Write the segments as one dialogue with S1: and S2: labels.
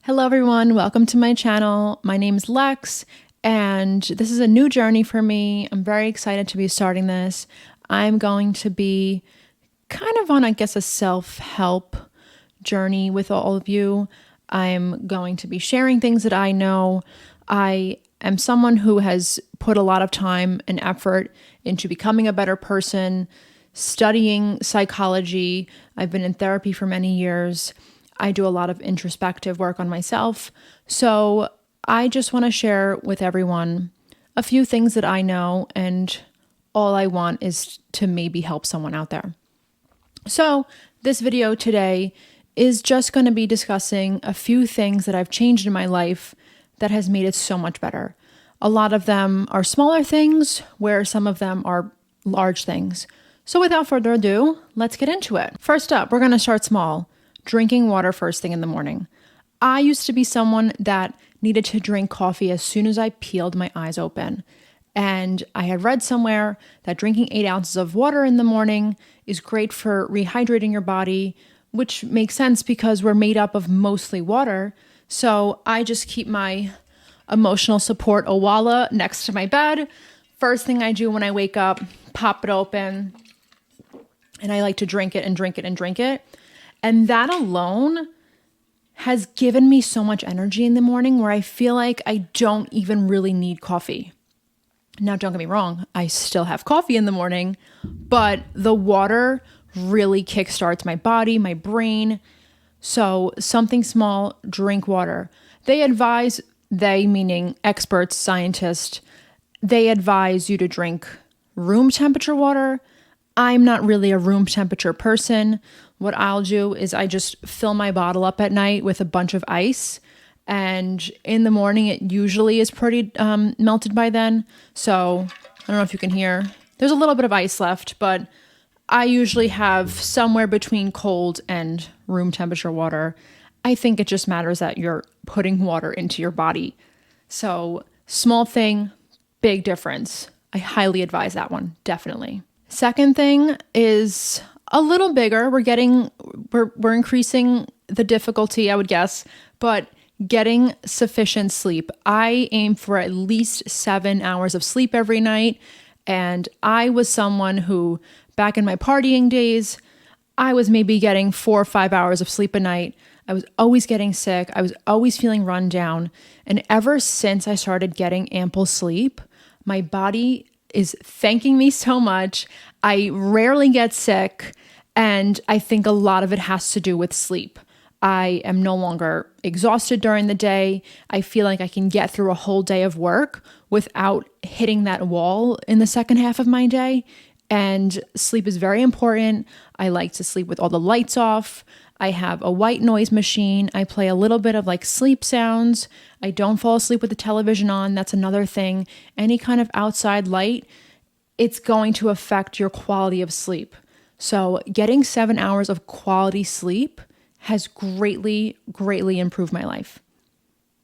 S1: Hello everyone, welcome to my channel. My name is Lex and this is a new journey for me. I'm very excited to be starting this. I'm going to be kind of on, a self-help journey with all of you. I'm going to be sharing things that I know. I am someone who has put a lot of time and effort into becoming a better person, studying psychology. I've been in therapy for many years. I do a lot of introspective work on myself. So I just want to share with everyone a few things that I know, and all I want is to maybe help someone out there. So this video today is just going to be discussing a few things that I've changed in my life that has made it so much better. A lot of them are smaller things, where some of them are large things. So without further ado, let's get into it. First up, we're going to start small. Drinking water first thing in the morning. I used to be someone that needed to drink coffee as soon as I peeled my eyes open. And I had read somewhere that drinking 8 ounces of water in the morning is great for rehydrating your body, which makes sense because we're made up of mostly water. So I just keep my emotional support Owala next to my bed. First thing I do when I wake up, pop it open, and I like to drink it and drink it and drink it. And that alone has given me so much energy in the morning where I feel like I don't even really need coffee. Now, don't get me wrong, I still have coffee in the morning, but the water really kickstarts my body, my brain. So something small, drink water. They meaning experts, scientists, they advise you to drink room temperature water. I'm not really a room temperature person. What I'll do is I just fill my bottle up at night with a bunch of ice. And in the morning, it usually is pretty melted by then. So I don't know if you can hear. There's a little bit of ice left, but I usually have somewhere between cold and room temperature water. I think it just matters that you're putting water into your body. So small thing, big difference. I highly advise that one, definitely. Second thing is a little bigger. We're increasing the difficulty, I would guess, but getting sufficient sleep. I aim for at least 7 hours of sleep every night. And I was someone who, back in my partying days, I was maybe getting 4 or 5 hours of sleep a night. I was always getting sick. I was always feeling run down. And ever since I started getting ample sleep, my body is thanking me so much. I rarely get sick, and I think a lot of it has to do with sleep. I am no longer exhausted during the day. I feel like I can get through a whole day of work without hitting that wall in the second half of my day. And sleep is very important. I like to sleep with all the lights off. I have a white noise machine. I play a little bit of sleep sounds. I don't fall asleep with the television on. That's another thing. Any kind of outside light, it's going to affect your quality of sleep. So getting 7 hours of quality sleep has greatly, greatly improved my life.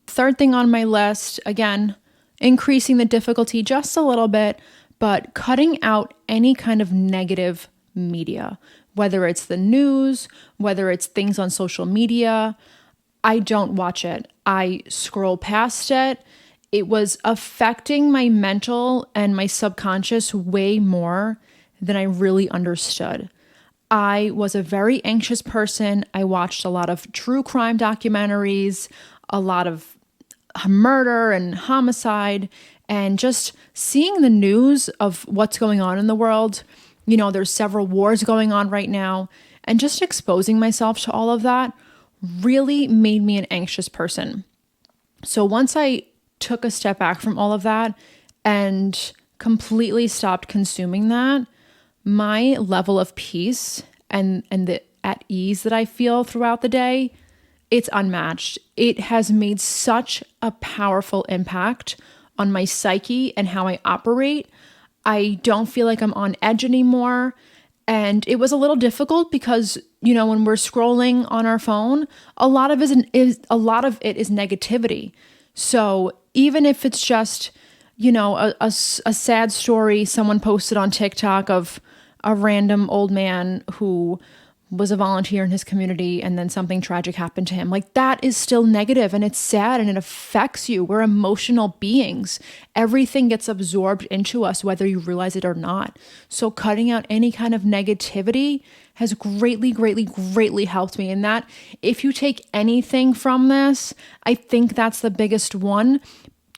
S1: Third thing on my list, again, increasing the difficulty just a little bit, but cutting out any kind of negative media, whether it's the news, whether it's things on social media. I don't watch it. I scroll past it. It was affecting my mental and my subconscious way more than I really understood. I was a very anxious person. I watched a lot of true crime documentaries, a lot of murder and homicide, and just seeing the news of what's going on in the world. You know, there's several wars going on right now, and just exposing myself to all of that really made me an anxious person. So once I took a step back from all of that and completely stopped consuming that, my level of peace and the at ease that I feel throughout the day, it's unmatched. It has made such a powerful impact on my psyche and how I operate. I don't feel like I'm on edge anymore. And it was a little difficult because, you know, when we're scrolling on our phone, a lot of it is negativity. So even if it's just, you know, a sad story someone posted on TikTok of a random old man who was a volunteer in his community and then something tragic happened to him. Like, that is still negative and it's sad and it affects you. We're emotional beings. Everything gets absorbed into us, whether you realize it or not. So cutting out any kind of negativity has greatly, greatly, greatly helped me. And that, if you take anything from this, I think that's the biggest one,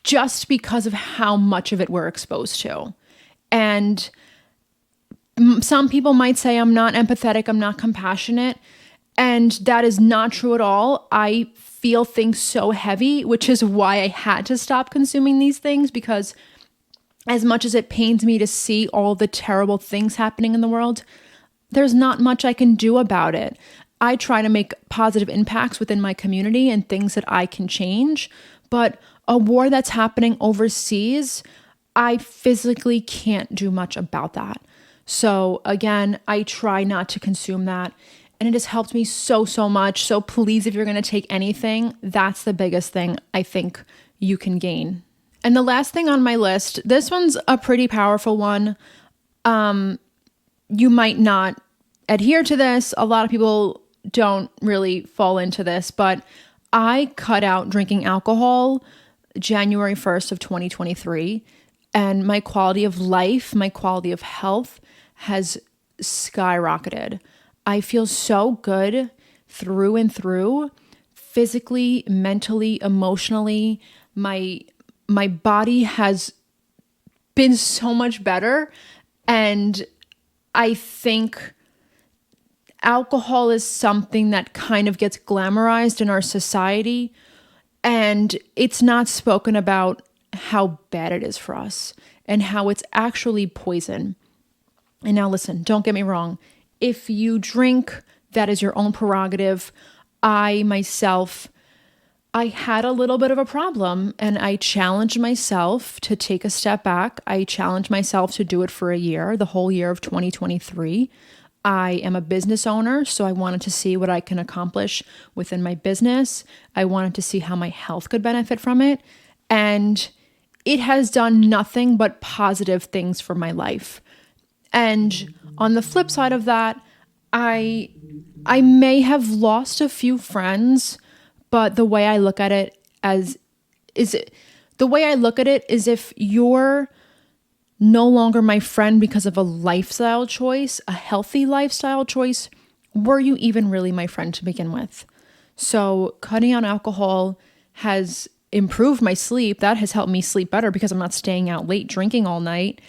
S1: just because of how much of it we're exposed to. And some people might say I'm not empathetic, I'm not compassionate, and that is not true at all. I feel things so heavy, which is why I had to stop consuming these things, because as much as it pains me to see all the terrible things happening in the world, there's not much I can do about it. I try to make positive impacts within my community and things that I can change, but a war that's happening overseas, I physically can't do much about that. So again, I try not to consume that, and it has helped me so, so much. So please, if you're going to take anything, that's the biggest thing I think you can gain. And the last thing on my list, this one's a pretty powerful one. You might not adhere to this. A lot of people don't really fall into this, but I cut out drinking alcohol January 1st of 2023, and my quality of life, my quality of health has skyrocketed. I feel so good through and through, physically, mentally, emotionally. My body has been so much better. And I think alcohol is something that kind of gets glamorized in our society, and it's not spoken about how bad it is for us and how it's actually poison. And now listen, don't get me wrong. If you drink, that is your own prerogative. I had a little bit of a problem, and I challenged myself to take a step back. I challenged myself to do it for a year, the whole year of 2023. I am a business owner, so I wanted to see what I can accomplish within my business. I wanted to see how my health could benefit from it. And it has done nothing but positive things for my life. And on the flip side of that, I may have lost a few friends, but the way I look at it is if you're no longer my friend because of a lifestyle choice, a healthy lifestyle choice, were you even really my friend to begin with? So cutting out alcohol has improved my sleep. That has helped me sleep better because I'm not staying out late drinking all night.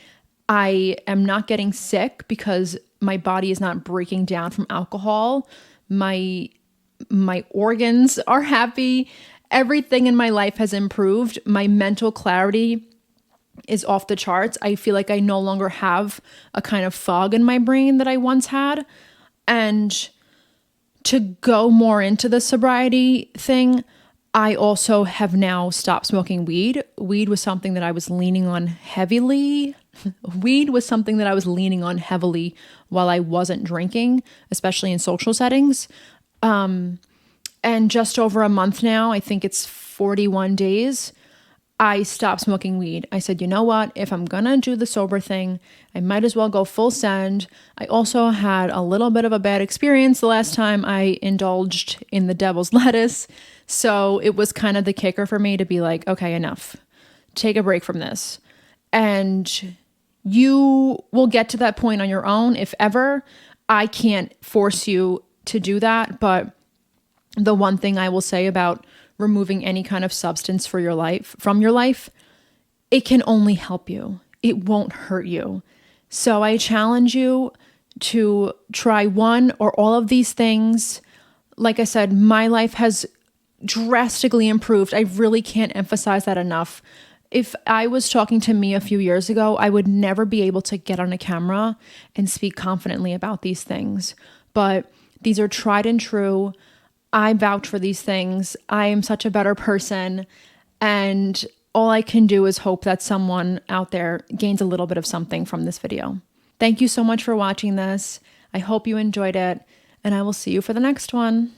S1: I am not getting sick because my body is not breaking down from alcohol. My organs are happy. Everything in my life has improved. My mental clarity is off the charts. I feel like I no longer have a kind of fog in my brain that I once had. And to go more into the sobriety thing, I also have now stopped smoking weed. Weed was something that I was leaning on heavily. While I wasn't drinking, especially in social settings. And just over a month now, I think it's 41 days, I stopped smoking weed. I said, you know what? If I'm gonna do the sober thing, I might as well go full send. I also had a little bit of a bad experience the last time I indulged in the devil's lettuce. So it was kind of the kicker for me to be like, okay, enough. Take a break from this. And you will get to that point on your own, if ever. I can't force you to do that, but the one thing I will say about removing any kind of substance from your life, it can only help you. It won't hurt you. So I challenge you to try one or all of these things. Like I said, my life has drastically improved. I really can't emphasize that enough. If I was talking to me a few years ago, I would never be able to get on a camera and speak confidently about these things. But these are tried and true. I vouch for these things. I am such a better person. And all I can do is hope that someone out there gains a little bit of something from this video. Thank you so much for watching this. I hope you enjoyed it, and I will see you for the next one.